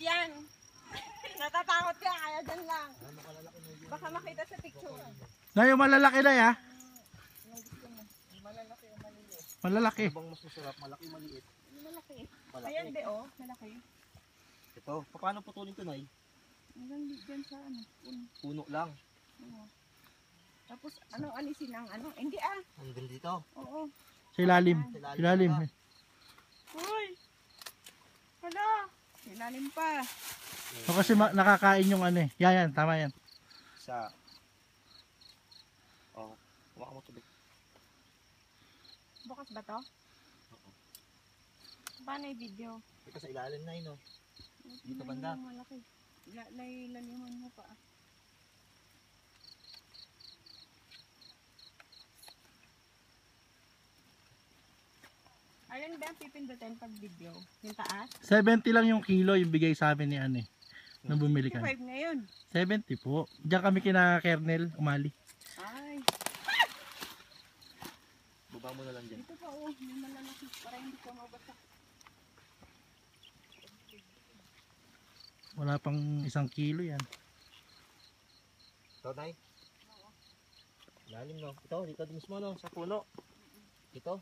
yan. Natatakot ka, kaya dyan lang. Baka makita sa picture. Na yung malalaki na ya. Anong gusto mo? Malalaki o maliit? Malalaki. Ano bang mas masarap? Malaki, maliit? Malaki. Malaki. Ayan de oh, malaki. Ito, paano putulin ito, Nay? Hanggang dyan sa ano. Puno lang. Oo. Tapos ano alisin ang ano? Hindi ah. Hanggang dito. Oo. Sa ilalim. Ilalim. Uy! Hala! Ilalim pa. So, kasi nakakain yung ano eh. Yan, tama yan. Sa... Oh, kumaka mo tubig. Bukas ba to? Oo. Paano yung video? Ito sa ilalim na yun, oh. Dito banda. Malaki. Laliman mo pa. Alin ba ang pipindutin pag video? Yung taas? 70 lang yung kilo yung bigay sa amin ni ano eh. Nung bumili ka. 55 ngayon. 70 po. Diyan kami kina Kernel umali. Ay, Baba mo na lang dyan. dito pa oh. Yung malalaki para hindi ka mabasak. Wala pang 1 kilo yan. Ito, Nay. Ilalim, no? Ito, dito mismo, no? Sa puno. Ito.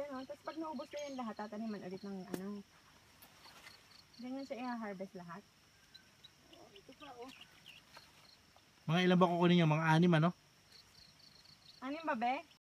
Yan oh. Tapos pag naubos na yung lahat, tataniman ulit ng ano. Ganyan siya i-harvest lahat. Oh, ito pa oh. Mga ilan ba kukunin yung mga 6 ano? Ano yung babe?